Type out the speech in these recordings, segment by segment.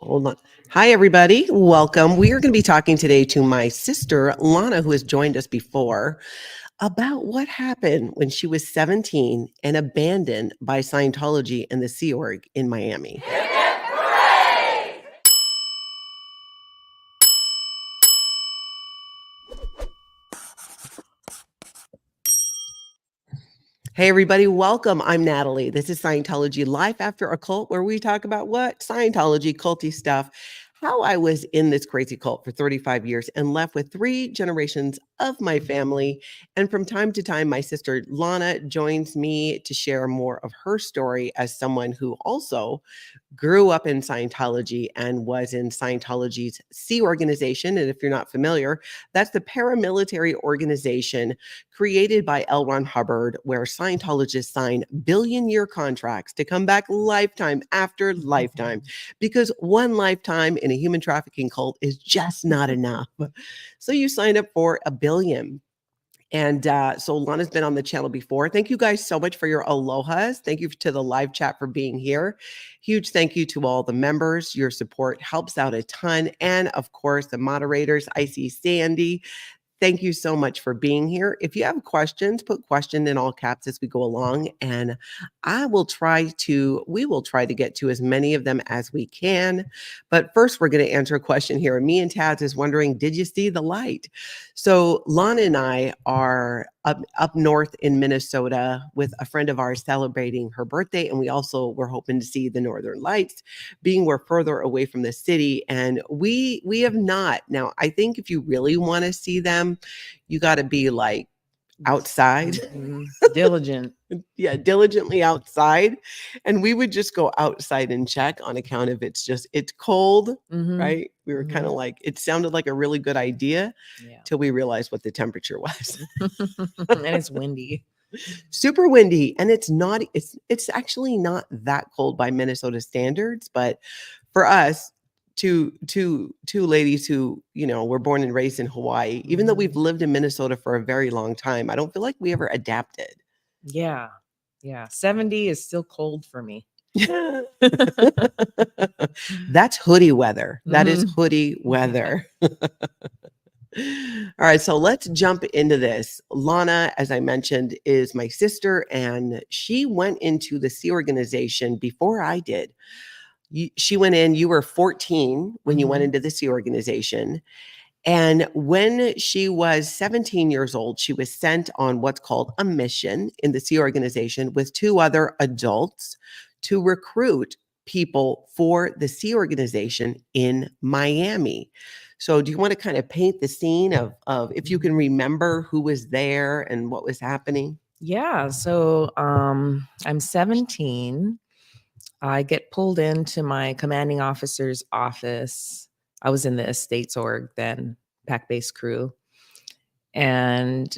Hold on. Hi, everybody. Welcome. We are going to be talking today to my sister, Lana, who has joined us before, about what happened when she was 17 and abandoned by Scientology and the Sea Org in Miami. Hey, everybody. Welcome. I'm Natalie. This is Scientology Life After a Cult, where we talk about what? Scientology, culty stuff. How I was in this crazy cult for 35 years and left with 3 generations of my family. And from time to time, my sister Lana joins me to share more of her story as someone who also grew up in Scientology and was in Scientology's Sea organization. And if you're not familiar, that's the paramilitary organization created by L. Ron Hubbard, where Scientologists sign billion-year contracts to come back lifetime after lifetime, because one lifetime in a human trafficking cult is just not enough. So you sign up for $1 billion. And so Lana's been on the channel before. Thank you guys so much for your alohas. Thank you to the live chat for being here. Huge thank you to all the members. Your support helps out a ton. And of course, the moderators. I see Sandy. Thank you so much for being here. If you have questions, put question in all caps as we go along, and we will try to get to as many of them as we can. But first, we're going to answer a question here. Me and Taz is wondering, did you see the light? So Lana and I are up north in Minnesota with a friend of ours celebrating her birthday, and we also were hoping to see the Northern Lights, being we're further away from the city, and we have not. Now, I think if you really want to see them, you got to be like outside. Diligent. Yeah, diligently outside. And we would just go outside and check on account of it's cold, right? We were kind of like, it sounded like a really good idea till we realized what the temperature was. And it's windy. Super windy. And it's actually not that cold by Minnesota standards, but for us, two ladies who, were born and raised in Hawaii, even though we've lived in Minnesota for a very long time, I don't feel like we ever adapted. Yeah. 70 is still cold for me. That's hoodie weather. That is hoodie weather. All right, so let's jump into this. Lana, as I mentioned, is my sister, and she went into the Sea organization before I did. She went in, you were 14 when you went into the Sea organization. And when she was 17 years old, she was sent on what's called a mission in the Sea organization with 2 other adults to recruit people for the Sea organization in Miami. So do you want to kind of paint the scene of if you can remember who was there and what was happening? Yeah. So I'm 17. I get pulled into my commanding officer's office. I was in the Estates org then, pack-based crew. And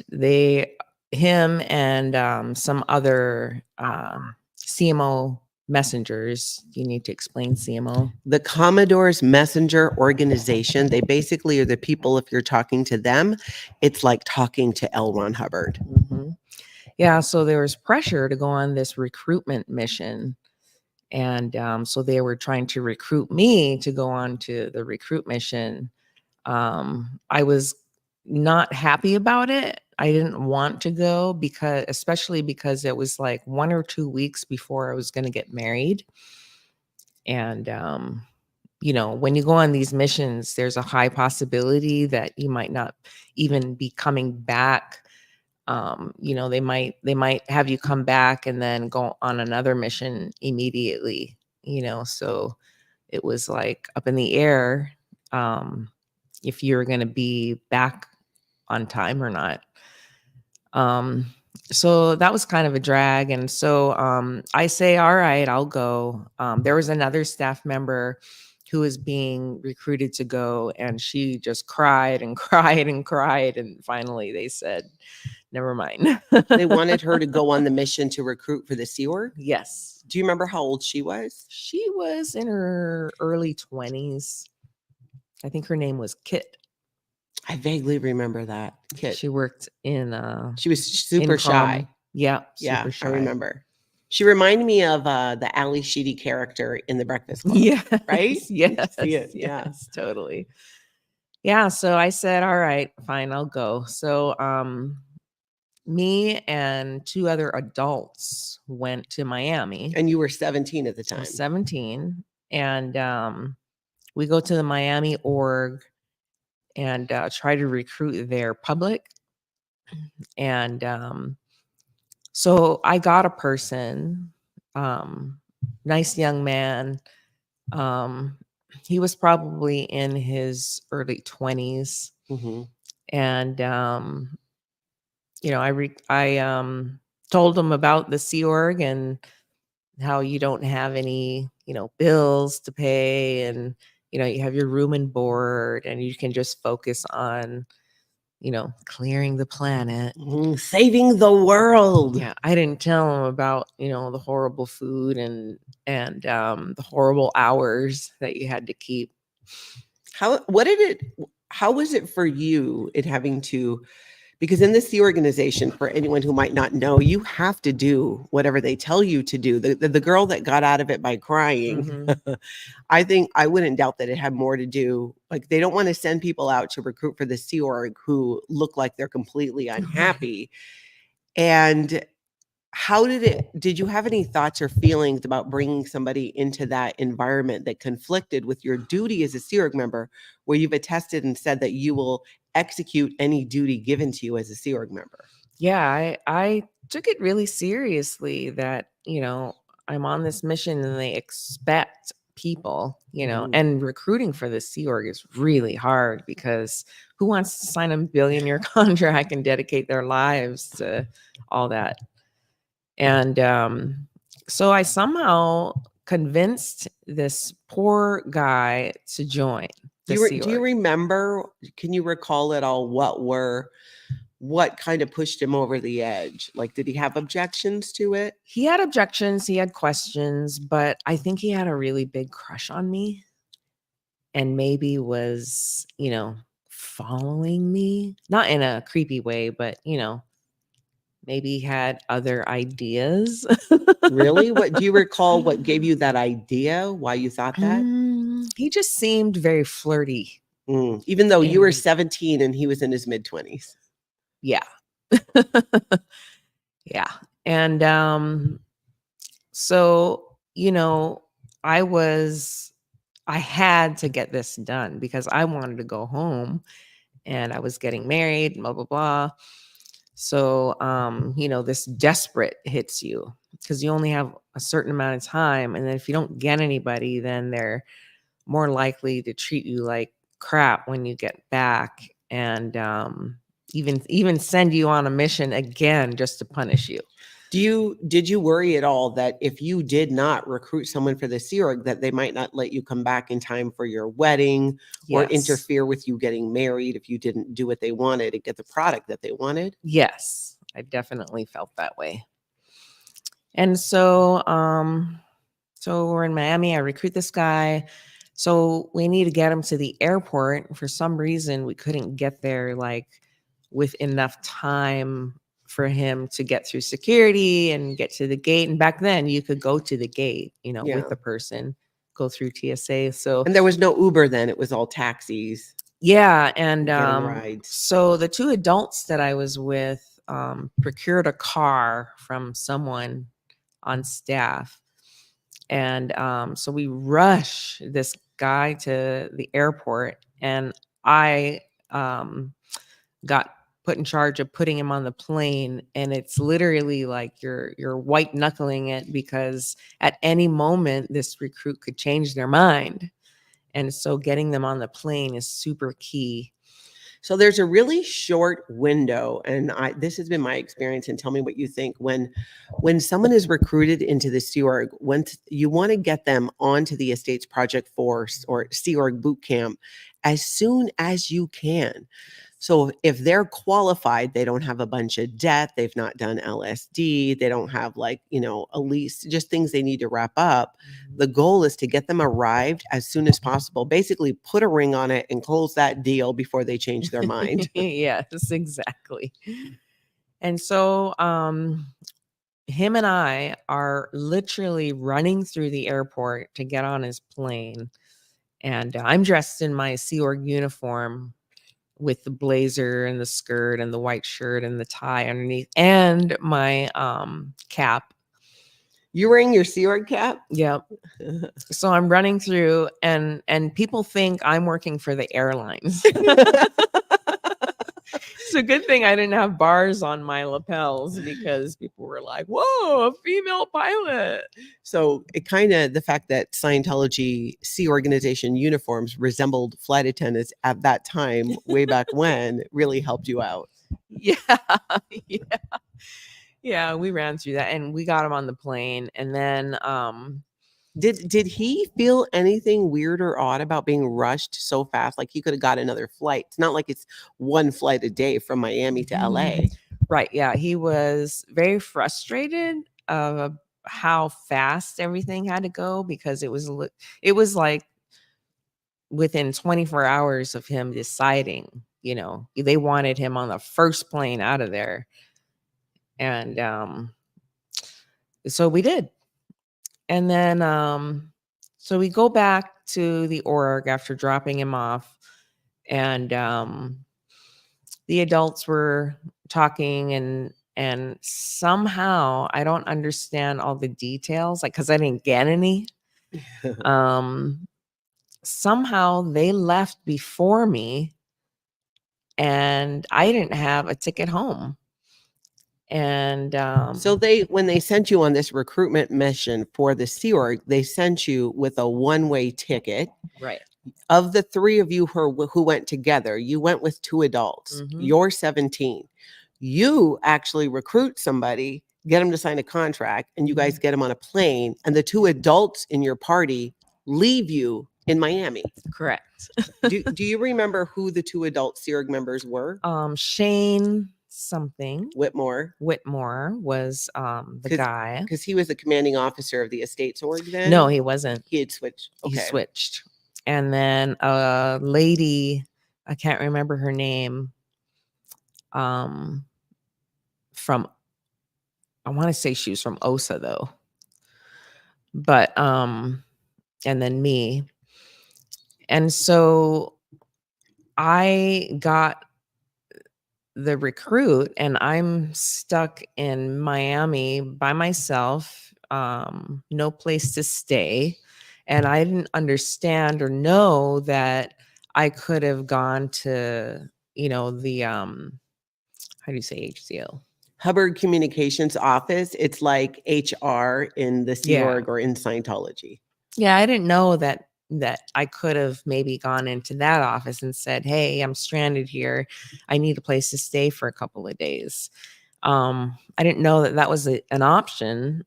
him and some other CMO messengers. You need to explain CMO. The Commodore's Messenger Organization. They basically are the people, if you're talking to them, it's like talking to L. Ron Hubbard. Yeah, so there was pressure to go on this recruitment mission. And so they were trying to recruit me to go on to the recruit mission. I was not happy about it. I didn't want to go especially because it was like 1 or 2 weeks before I was going to get married. And, when you go on these missions, there's a high possibility that you might not even be coming back. They might have you come back and then go on another mission immediately, so it was like up in the air if you're going to be back on time or not. So that was kind of a drag. And so I say, all right, I'll go. There was another staff member who was being recruited to go, and she just cried and cried and cried. And finally they said, never mind. They wanted her to go on the mission to recruit for the Sea Org? Yes. Do you remember how old she was? She was in her early 20s. I think her name was Kit. I vaguely remember that. Kit. She worked in she was super shy. Yeah, super shy. I remember. She reminded me of the Ali Sheedy character in The Breakfast Club. Yes, Right? yes, You see it. Yeah. yes, totally. Yeah, so I said, all right, fine, I'll go. So me and two other adults went to Miami. And you were 17 at the I was time. 17, and we go to the Miami org and try to recruit their public. And so I got a person, nice young man. He was probably in his early 20s. Mm-hmm. And I told him about the Sea Org and how you don't have any, bills to pay, and you have your room and board, and you can just focus on, clearing the planet. Saving the world. Yeah, I didn't tell him about, the horrible food and the horrible hours that you had to keep. How was it for you in having to, because in the Sea organization, for anyone who might not know, you have to do whatever they tell you to do. The girl that got out of it by crying, Mm-hmm. I think I wouldn't doubt that it had more to do, like they don't want to send people out to recruit for the Sea Org who look like they're completely unhappy. And did you have any thoughts or feelings about bringing somebody into that environment that conflicted with your duty as a Sea Org member, where you've attested and said that you will execute any duty given to you as a Sea Org member? Yeah, I took it really seriously that, I'm on this mission and they expect people, Mhm. and recruiting for the Sea Org is really hard because who wants to sign a billion-year contract and dedicate their lives to all that? And so I somehow convinced this poor guy to join the Sea Do you Org. remember, can you recall at all what kind of pushed him over the edge? Like, did he have objections to it? He had objections, he had questions, but I think he had a really big crush on me and maybe was, following me. Not in a creepy way, but, maybe had other ideas. Really? What do you recall what gave you that idea? Why you thought that? He just seemed very flirty. Even though you were And 17 and he was in his mid-20s. yeah. Yeah. And so, I had to get this done because I wanted to go home and I was getting married, blah, blah, blah. So, this desperate hits you because you only have a certain amount of time. And then if you don't get anybody, then they're more likely to treat you like crap when you get back, and even send you on a mission again just to punish you. Did you worry at all that if you did not recruit someone for the Sea Org, that they might not let you come back in time for your wedding or Yes. interfere with you getting married if you didn't do what they wanted and get the product that they wanted? Yes, I definitely felt that way. And so, so we're in Miami. I recruit this guy. So we need to get him to the airport. For some reason, we couldn't get there like with enough time for him to get through security and get to the gate. And back then, you could go to the gate, Yeah. with the person, go through TSA. So And there was no Uber then; it was all taxis. yeah, and Getting rides. so the two adults that I was with procured a car from someone on staff. And so we rush this guy to the airport, and I got put in charge of putting him on the plane. And it's literally like you're white knuckling it because at any moment this recruit could change their mind. And so getting them on the plane is super key. So there's a really short window, and this has been my experience, and tell me what you think. When someone is recruited into the Sea Org, once you want to get them onto the Estates Project Force or Sea Org boot camp as soon as you can. So if they're qualified, they don't have a bunch of debt, they've not done LSD, they don't have a lease, just things they need to wrap up. The goal is to get them arrived as soon as possible, basically put a ring on it and close that deal before they change their mind. Yes, exactly. And so him and I are literally running through the airport to get on his plane. And I'm dressed in my Sea Org uniform with the blazer and the skirt and the white shirt and the tie underneath and my cap. You're wearing your Sea Org cap? Yep. So I'm running through and people think I'm working for the airlines. It's a good thing I didn't have bars on my lapels because people were like, whoa, a female pilot. So it kind of, the fact that Scientology Sea Organization uniforms resembled flight attendants at that time, way back when, really helped you out. Yeah. Yeah. Yeah, we ran through that and we got him on the plane. And then Did he feel anything weird or odd about being rushed so fast? Like he could have got another flight. It's not like it's one flight a day from Miami to LA. Right. Yeah. He was very frustrated of how fast everything had to go because it was like within 24 hours of him deciding, they wanted him on the first plane out of there. And so we did. And then so we go back to the org after dropping him off, and the adults were talking, and somehow I don't understand all the details, like because I didn't get any. Somehow they left before me, and I didn't have a ticket home. And so when they sent you on this recruitment mission for the Sea Org, they sent you with a one-way ticket. Right. Of the three of you who went together, you went with two adults. You're 17. You actually recruit somebody, get them to sign a contract, and you guys get them on a plane. And the two adults in your party leave you in Miami. Correct. do you remember who the two adult Sea Org members were? Shane something. Whitmore was the guy. Because he was the commanding officer of the Estates Org then? No, he wasn't. He had switched. Okay. He switched. And then a lady, I can't remember her name, from, I want to say she was from OSA though. But and then me. And so I got the recruit and I'm stuck in Miami by myself, no place to stay. And I didn't understand or know that I could have gone to, the, how do you say HCO? Hubbard Communications Office. It's like HR in the Sea Org or in Scientology. Yeah, I didn't know that I could have maybe gone into that office and said, hey, I'm stranded here. I need a place to stay for a couple of days. I didn't know that was an option.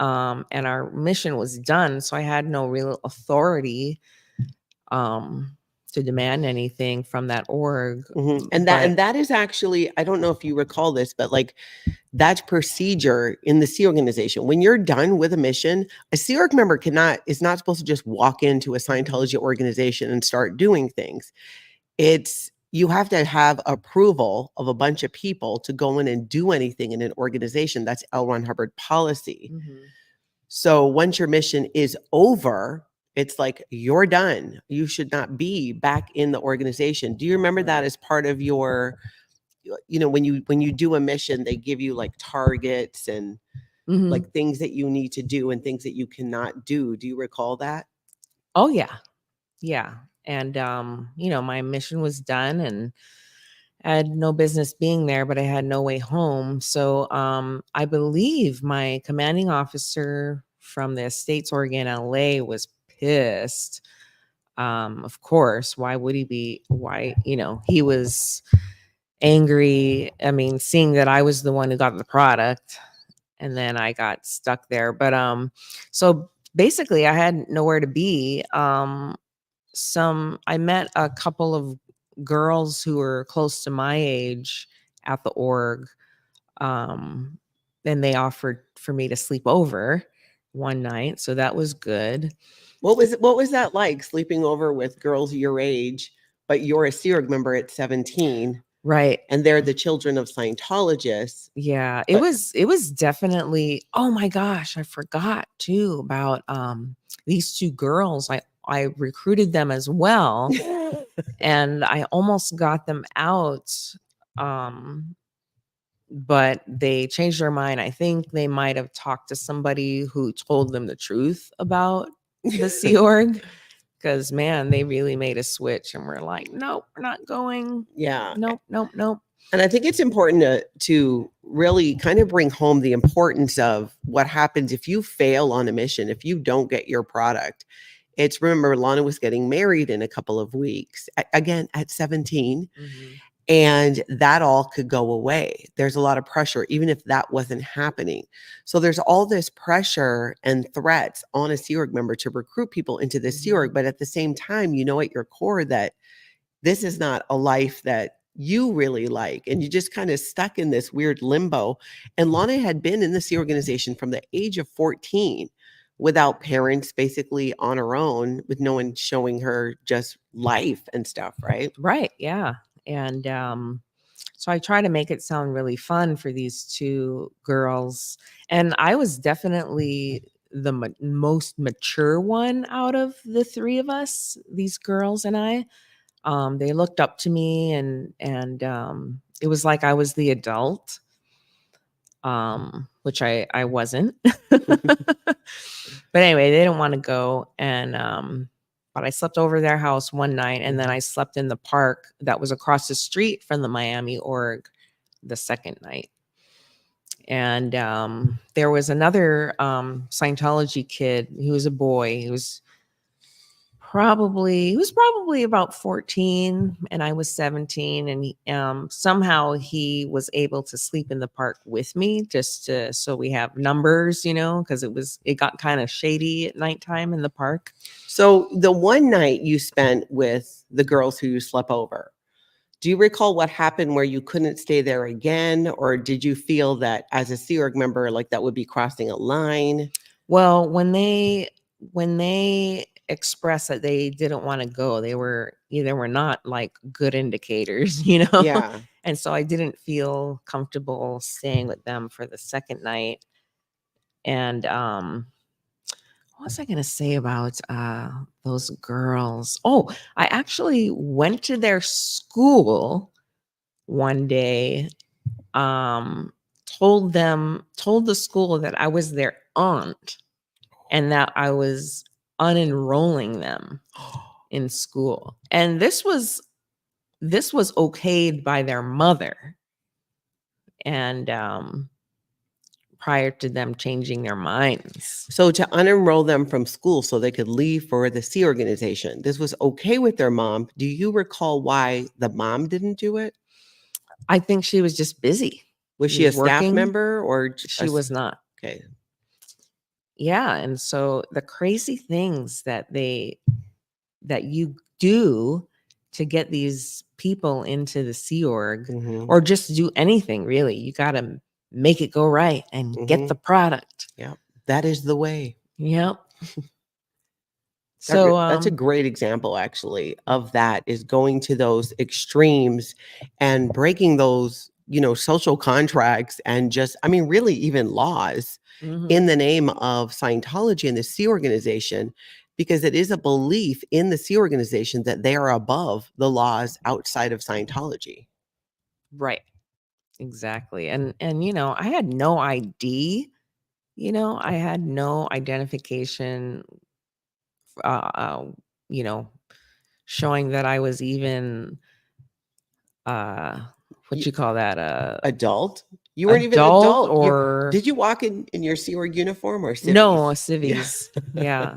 And our mission was done. So I had no real authority to demand anything from that org. And that is actually, I don't know if you recall this, but like that's procedure in the Sea Organization. When you're done with a mission, a Sea Org member is not supposed to just walk into a Scientology organization and start doing things. You have to have approval of a bunch of people to go in and do anything in an organization. That's L. Ron Hubbard policy. So once your mission is over, it's like you're done. You should not be back in the organization. Do you remember that as part of your, when you do a mission, they give you like targets and like things that you need to do and things that you cannot do. Do you recall that? Oh yeah. Yeah. And, my mission was done and I had no business being there, but I had no way home. So I believe my commanding officer from the Estates Org in LA was pissed. Of course, why would he be? He was angry. I mean, seeing that I was the one who got the product and then I got stuck there. But so basically I had nowhere to be. I met a couple of girls who were close to my age at the org. And they offered for me to sleep over one night. So that was good. What was that like, sleeping over with girls your age, but you're a Sea Org member at 17? Right. and they're the children of Scientologists. Yeah, But it was definitely, oh my gosh, I forgot too about these two girls. I recruited them as well, and I almost got them out, um but they changed their mind. I think they might have talked to somebody who told them the truth about the Sea Org, because man, they really made a switch and we're like, nope, we're not going. yeah, Nope, nope, nope. and I think it's important to really kind of bring home the importance of what happens if you fail on a mission, if you don't get your product. It's, remember, Lana was getting married in a couple of weeks, again at 17, Mhm. and that all could go away. There's a lot of pressure, even if that wasn't happening. So there's all this pressure and threats on a Sea Org member to recruit people into the Sea Org, but at the same time, you know at your core that this is not a life that you really like, and you just kind of stuck in this weird limbo. And Lana had been in the Sea organization from the age of 14 without parents, basically on her own, with no one showing her just life and stuff, right? Right, yeah. And so I try to make it sound really fun for these two girls, and I was definitely the most mature one out of the three of us, these girls and I. They looked up to me, and it was like I was the adult, which I wasn't. But anyway, they didn't want to go, and but I slept over their house one night, and then I slept in the park that was across the street from the Miami org the second night. And there was another Scientology kid. He was a boy. He was probably about 14 and I was 17, and somehow he was able to sleep in the park with me, just to, so we have numbers, because it got kind of shady at nighttime in the park. So the one night you spent with the girls who you slept over, do you recall what happened where you couldn't stay there again? Or did you feel that as a Sea Org member, like that would be crossing a line? Well, when they expressed that they didn't want to go, they were not like good indicators, Yeah. And so I didn't feel comfortable staying with them for the second night. And what was I going to say about those girls? Oh, I actually went to their school one day, told the school that I was their aunt and that I was unenrolling them in school. And this was okayed by their mother. And prior to them changing their minds. So to unenroll them from school so they could leave for the Sea organization, this was okay with their mom. Do you recall why the mom didn't do it? I think she was just busy. Was she a staff working. member or She was not. Okay. Yeah, and so the crazy things that you do to get these people into the Sea Org, or just do anything really, you got to make it go right and get the product. Yeah, that is the way. Yep. So that's a great example, actually, of that, is going to those extremes and breaking those, social contracts and just, really even laws in the name of Scientology and the Sea organization, because it is a belief in the Sea organization that they are above the laws outside of Scientology. Right. Exactly. And I had no ID, I had no identification, you know, showing that I was even, what you call that? Adult? You weren't even Adult, adult. or Did you walk in your Sea Org uniform or civvies? no, civvies. Yeah.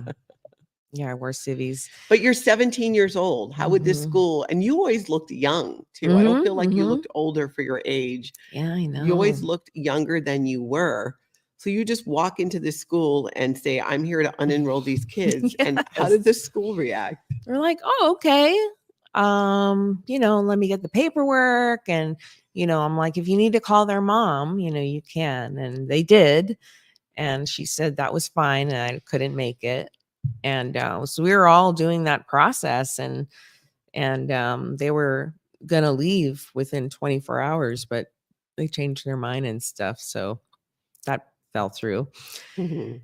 Yeah, I wore civvies. But you're 17 years old. How would this school, and you always looked young too. I don't feel like you looked older for your age. Yeah, I know. You always looked younger than you were. So you just walk into this school and say, I'm here to unenroll these kids. And how did the school react? They're like, oh, okay. Let me get the paperwork. And, I'm like, if you need to call their mom, you can. And they did. And she said that was fine and I couldn't make it. And so we were all doing that process, and they were gonna leave within 24 hours, but they changed their mind and stuff, so that fell through. Mhm.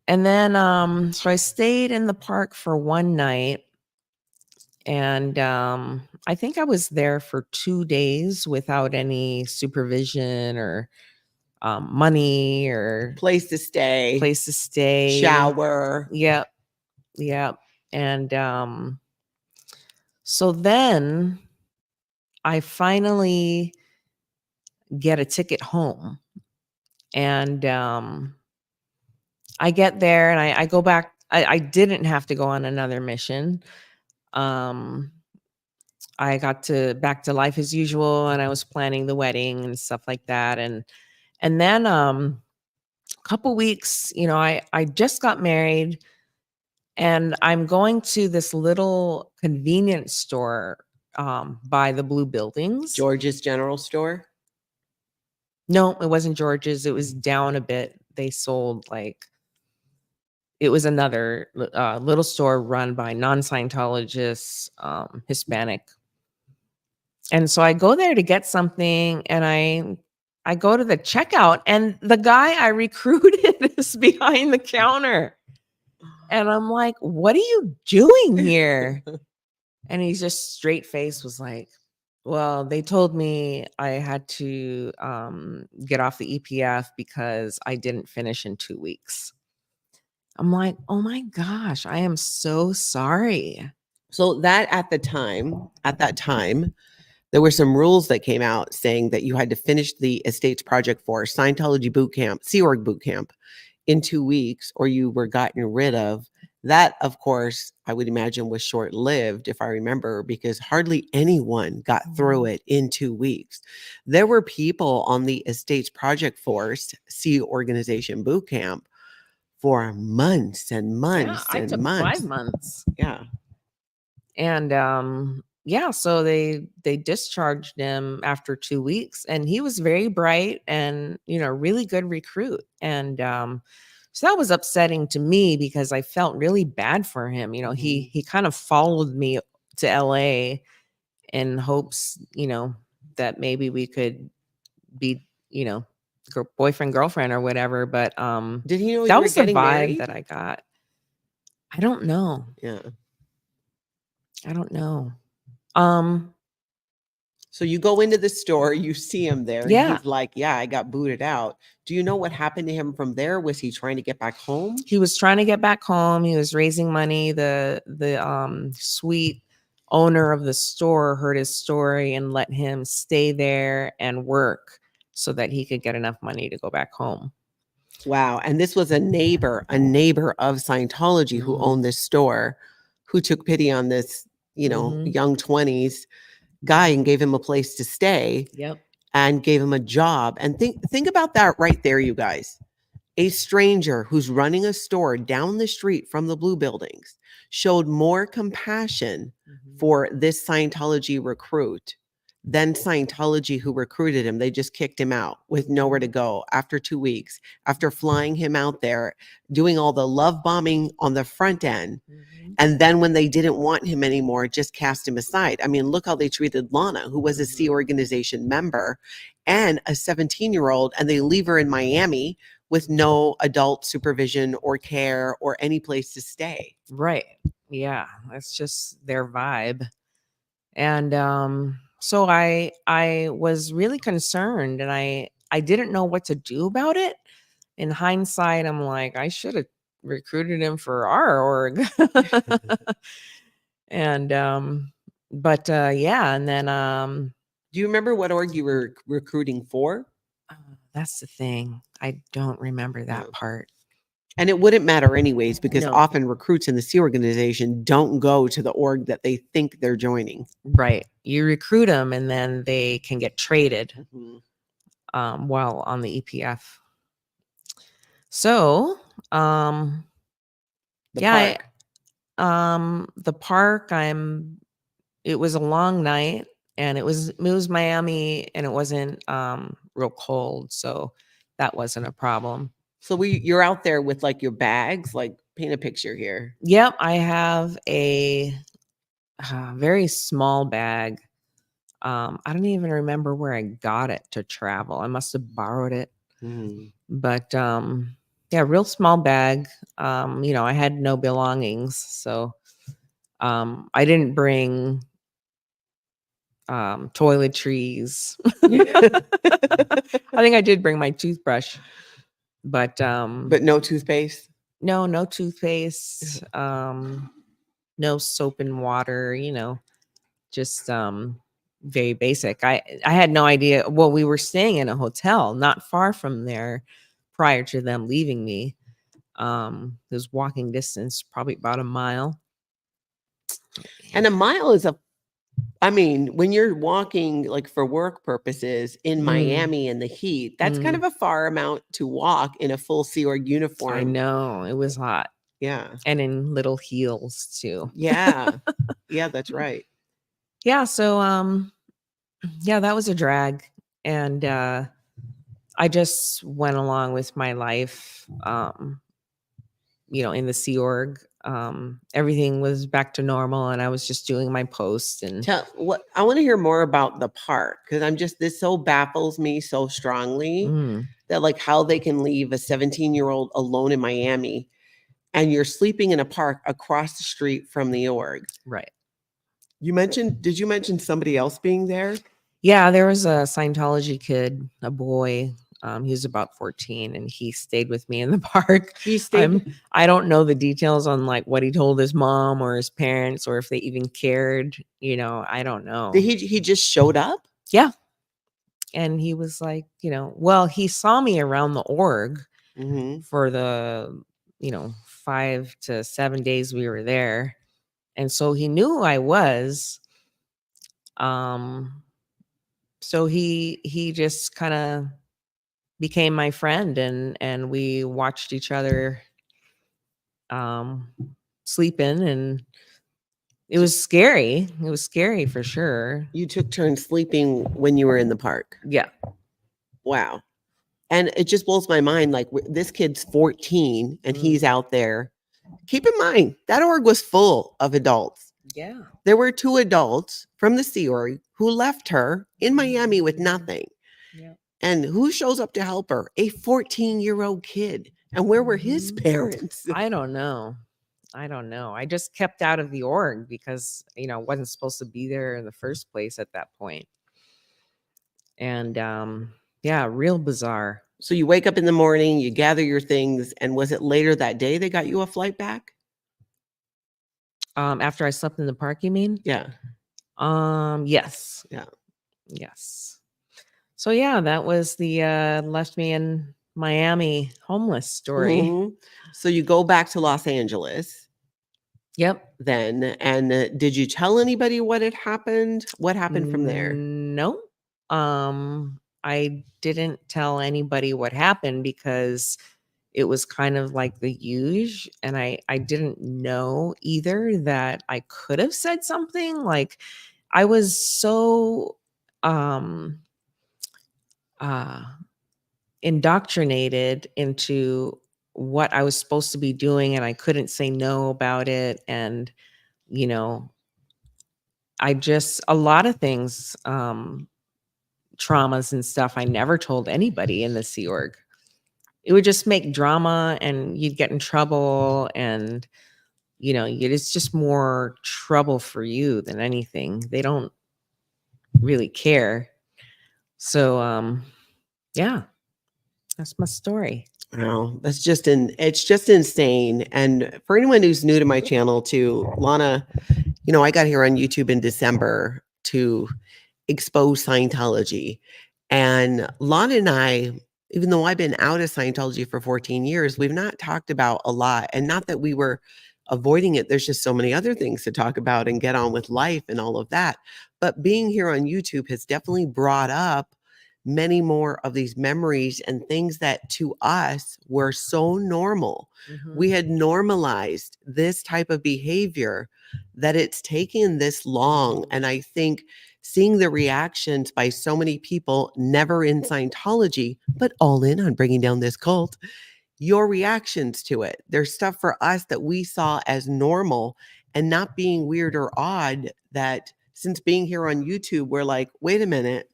And then so I stayed in the park for one night, and I think I was there for 2 days without any supervision or money or Place to stay, place to stay. shower. Yep. Yep. And so then I finally get a ticket home. And I get there and I go back. I didn't have to go on another mission. I got to back to life as usual, and I was planning the wedding and stuff like that. And then a couple weeks, you know, I just got married, and I'm going to this little convenience store by the blue buildings. George's General Store. No, it wasn't George's. It was down a bit. They sold like, it was another little store run by non-Scientologists, Hispanic. And so I go there to get something, and I go to the checkout, and the guy I recruited is behind the counter. And I'm like, "What are you doing here?" And he's just straight face was like, "Well, they told me I had to get off the EPF because I didn't finish in 2 weeks." I'm like, "Oh my gosh, I am so sorry." So that at that time, there were some rules that came out saying that you had to finish the Estates Project for Scientology boot camp, Sea Org boot camp in 2 weeks, or you were gotten rid of. That, of course, I would imagine was short-lived, if I remember, because hardly anyone got through it in 2 weeks. There were people on the Estates Project Force Sea Organization boot camp for months and Yeah, months I and took 5 months. months. Yeah. And yeah, so they discharged him after 2 weeks, and he was very bright and, you know, really good recruit. And so that was upsetting to me because I felt really bad for him. You know, he kind of followed me to LA in hopes, you know, that maybe we could be, you know, boyfriend girlfriend or whatever. But Did he know you that were was the getting vibe married? that I got. I don't know. Yeah. I don't know. Um So you go into the store, you see him there, and yeah. he's like, "Yeah, I got booted out." Do you know what happened to him from there? Was he trying to get back home? He was trying to get back home. He was raising money. The sweet owner of the store heard his story and let him stay there and work so that he could get enough money to go back home. Wow. And this was a neighbor of Scientology who Mhm. owned this store, who took pity on this, Mhm. young 20s guy and gave him a place to stay Yep. and gave him a job. And think about that right there, you guys. A stranger who's running a store down the street from the blue buildings showed more compassion Mhm. for this Scientology recruit than Scientology who recruited him. They just kicked him out with nowhere to go after 2 weeks, after flying him out there, doing all the love bombing on the front end. Mhm. And then when they didn't want him anymore, just cast him aside. I mean, look how they treated Lana, who was a Sea Organization member and a 17-year-old, and they leave her in Miami with no adult supervision or care or any place to stay. Right. Yeah, that's just their vibe. And so I was really concerned, and I didn't know what to do about it. In hindsight, I'm like, I should have recruited him for our org. And but yeah, and then Do you remember what org you were recruiting for? that's the thing. I don't remember that Yeah. part. And it wouldn't matter anyways, because No. often recruits in the Sea Organization don't go to the org that they think they're joining. Right. You recruit them and then they can get traded Mhm. while on the EPF. So, The yeah, park. the park, it was a long night, and it was Miami, and it wasn't real cold, so that wasn't a problem. So you're out there with like your bags, like paint a picture here. Yep, I have a very small bag. I don't even remember where I got it to travel. I must have borrowed it. But yeah, real small bag. I had no belongings, so I didn't bring toiletries. I think I did bring my toothbrush, but no toothpaste. no toothpaste, no soap and water, just very basic. I had no idea. Well, we were staying in a hotel not far from there prior to them leaving me. It was walking distance, probably about a mile. And a mile is when you're walking like for work purposes in Miami in the heat, that's kind of a far amount to walk in a full Sea Org uniform. I know, it was hot. Yeah. And in little heels too. Yeah. Yeah, that's right. Yeah, so yeah, that was a drag. And I just went along with my life in the Sea Org. Everything was back to normal, and I was just doing my post. And I want to hear more about the park, because this so baffles me so strongly that like how they can leave a 17-year-old alone in Miami and you're sleeping in a park across the street from the org. Right. Did you mention somebody else being there? Yeah, there was a Scientology kid, a boy. He was about 14, and he stayed with me in the park. He stayed. I don't know the details on like what he told his mom or his parents, or if they even cared. I don't know. He just showed up? Yeah. And he was like, well, he saw me around the org for the 5 to 7 days we were there, and so he knew who I was. So he just kind of became my friend, and we watched each other sleeping, and it was scary. It was scary for sure. You took turns sleeping when you were in the park? Yeah. Wow. And it just blows my mind. Like, this kid's 14 and he's out there. Keep in mind, that org was full of adults. Yeah. There were 2 adults from the Sea Org who left her in Miami with nothing. Yeah. And who shows up to help her? A 14-year-old kid. And where were his parents? I don't know. I just kept out of the org because, wasn't supposed to be there in the first place at that point. And yeah, real bizarre. So you wake up in the morning, you gather your things, and was it later that day they got you a flight back? After I slept in the park, you mean? Yeah. Yes. Yeah. Yes. So yeah, that was the left me in Miami homeless story. So you go back to Los Angeles. Yep. Then, and did you tell anybody what had happened? What happened from there? No. I didn't tell anybody what happened because it was kind of like the usual, and I didn't know either that I could have said something. Like, I was so indoctrinated into what I was supposed to be doing, and I couldn't say no about it. And a lot of things, traumas and stuff, I never told anybody in the Sea Org. It would just make drama, and you'd get in trouble, and it's just more trouble for you than anything. They don't really care. So yeah, that's my story. Wow, it's just insane. And for anyone who's new to my channel too, Lana, I got here on YouTube in December to expose Scientology. And Lana and I, even though I've been out of Scientology for 14 years, we've not talked about a lot. And not that we were avoiding it. There's just so many other things to talk about and get on with life and all of that. But being here on YouTube has definitely brought up many more of these memories and things that to us were so normal. We had normalized this type of behavior that it's taken this long. And I think seeing the reactions by so many people, never in Scientology, but all in on bringing down this cult, your reactions to it. There's stuff for us that we saw as normal. and not being weird or odd that since being here on YouTube, we're like, wait a minute.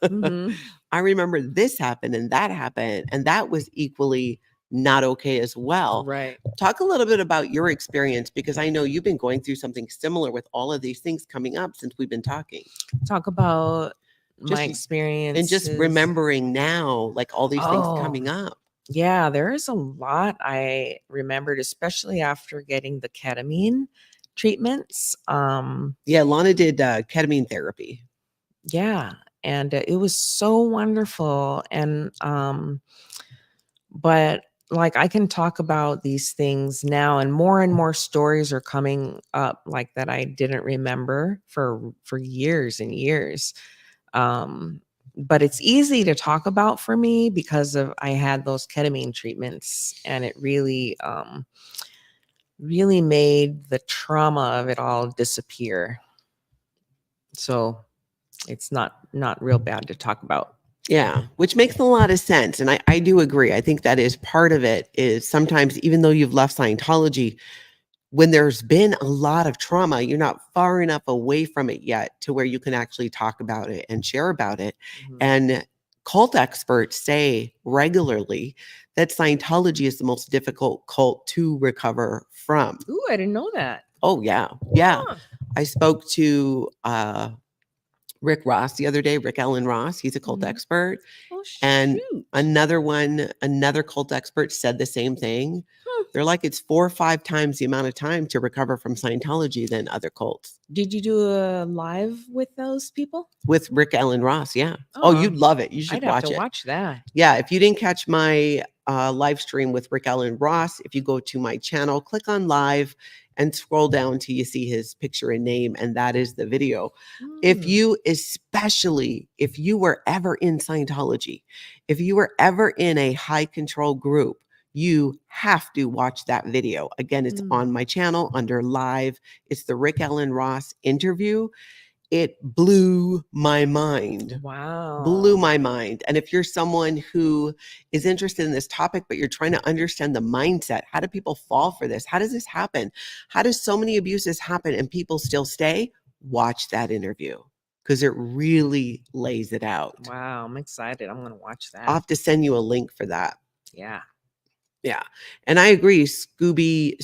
Mhm. I remember this happened and that was equally not okay as well. Right. Talk a little bit about your experience because I know you've been going through something similar with all of these things coming up since we've been talking. Talk about my Just and just experiences. remembering now, like all these things Oh, coming up. yeah, there is a lot I remembered, especially after getting the ketamine treatments. Yeah, Lana did ketamine therapy. Yeah, and it was so wonderful. But like I can talk about these things now, and more stories are coming up like that I didn't remember for years and years. But it's easy to talk about for me because of I had those ketamine treatments, and it really made the trauma of it all disappear. So it's not real bad to talk about. Yeah, which makes a lot of sense. And I do agree. I think that is part of it is sometimes, even though you've left Scientology, when there's been a lot of trauma, you're not far enough away from it yet to where you can actually talk about it and share about it. Mhm. And cult experts say regularly that Scientology is the most difficult cult to recover from. Ooh, I didn't know that. Oh, yeah. Yeah. Huh. I spoke to Rick Ross the other day, Rick Allen Ross. He's a cult Mhm. expert. Oh, And shoot. another cult expert said the same thing. Hmm. They're like, it's 4 or 5 times the amount of time to recover from Scientology than other cults. Did you do a live with those people? With Rick Allen Ross, yeah. Oh, you'd love it. You should I'd have watch to it. watch that. Yeah, if you didn't catch my live stream with Rick Allen Ross, if you go to my channel, click on live and scroll down till you see his picture and name, and that is the video. If you, especially if you were ever in Scientology, if you were ever in a high control group, you have to watch that video. Again, it's on my channel under live. It's the Rick Allen Ross interview. It blew my mind. Wow. Blew my mind. And if you're someone who is interested in this topic, but you're trying to understand the mindset, how do people fall for this? How does this happen? How does so many abuses happen and people still stay? Watch that interview because it really lays it out. Wow, I'm excited. I'm going to watch that. I'll have to send you a link for that. Yeah. Yeah. And I agree, Scooby-Doosa.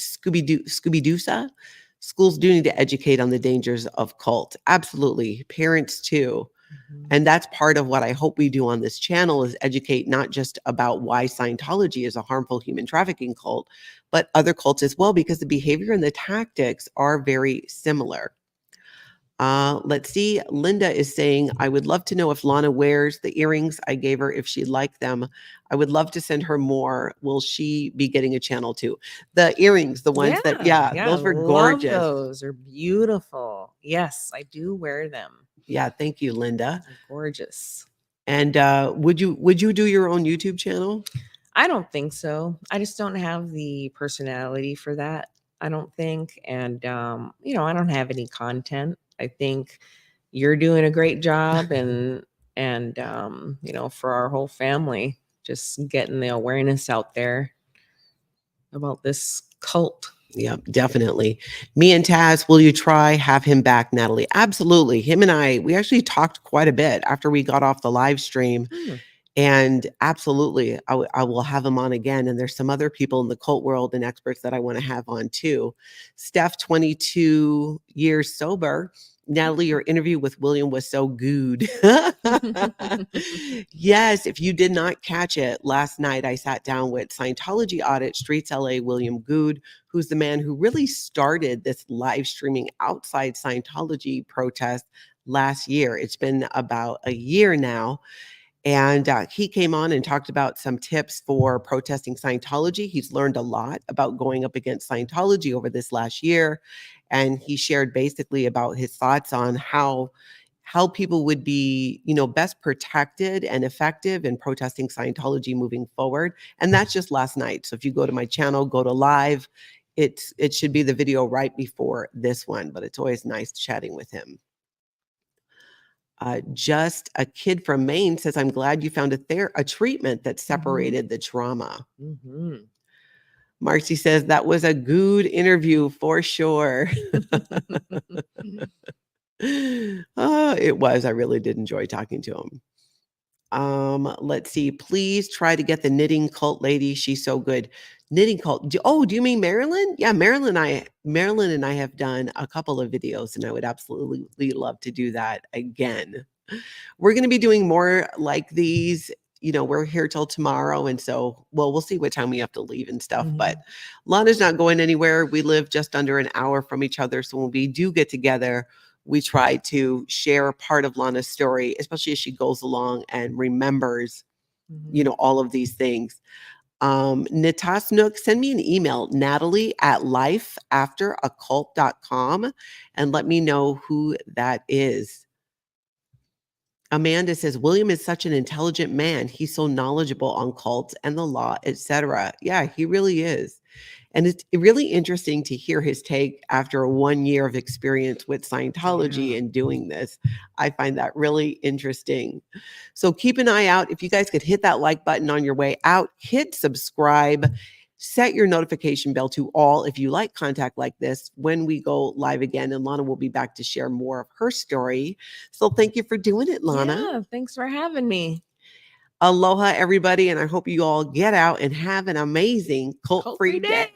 Schools do need to educate on the dangers of cult. Absolutely. Parents too. And that's part of what I hope we do on this channel is educate not just about why Scientology is a harmful human trafficking cult, but other cults as well, because the behavior and the tactics are very similar. Let's see. Linda is saying, I would love to know if Lana wears the earrings I gave her, if she liked them. I would love to send her more. Will she be getting a channel too? The earrings, the ones that, those were gorgeous. Those are beautiful. Yes, I do wear them. Yeah, thank you, Linda. They're gorgeous. And would you do your own YouTube channel? I don't think so. I just don't have the personality for that, I don't think. And I don't have any content. I think you're doing a great job and for our whole family, just getting the awareness out there about this cult. Yep, definitely. Me and Taz, will you try have him back, Natalie? Absolutely. Him and I, we actually talked quite a bit after we got off the live stream. And absolutely, I will have him on again. And there's some other people in the cult world and experts that I want to have on too. Steph, 22 years sober. Natalie, your interview with William was so good. Yes, if you did not catch it, last night I sat down with Scientology Audit Streets LA William Good, who's the man who really started this live streaming outside Scientology protest last year. It's been about a year now. And he came on and talked about some tips for protesting Scientology. He's learned a lot about going up against Scientology over this last year. And he shared basically about his thoughts on how people would be, best protected and effective in protesting Scientology moving forward. And that's just last night. So if you go to my channel, go to live, it should be the video right before this one, but it's always nice chatting with him. Just a kid from Maine says, I'm glad you found a treatment that separated the trauma. Marcy says that was a good interview for sure. It was. I really did enjoy talking to him. Let's see. Please try to get the knitting cult lady. She's so good. Knitting cult. Do you mean Marilyn? Yeah, Marilyn and I have done a couple of videos, and I would absolutely love to do that again. We're going to be doing more like these. We're here till tomorrow, and so we'll see what time we have to leave and stuff. But Lana's not going anywhere. We live just under an hour from each other, so when we do get together, we try to share part of Lana's story, especially as she goes along and remembers, all of these things. Natasnook, send me an email, Natalie@lifeafteroccult.com, and let me know who that is. Amanda says, William is such an intelligent man. He's so knowledgeable on cults and the law, etc. Yeah, he really is. And it's really interesting to hear his take after 1 year of experience with Scientology and doing this. I find that really interesting. So keep an eye out. If you guys could hit that like button on your way out, hit subscribe, set your notification bell to all if you like content like this when we go live again. And Lana will be back to share more of her story. So thank you for doing it, Lana. Yeah, thanks for having me. Aloha, everybody. And I hope you all get out and have an amazing cult-free day.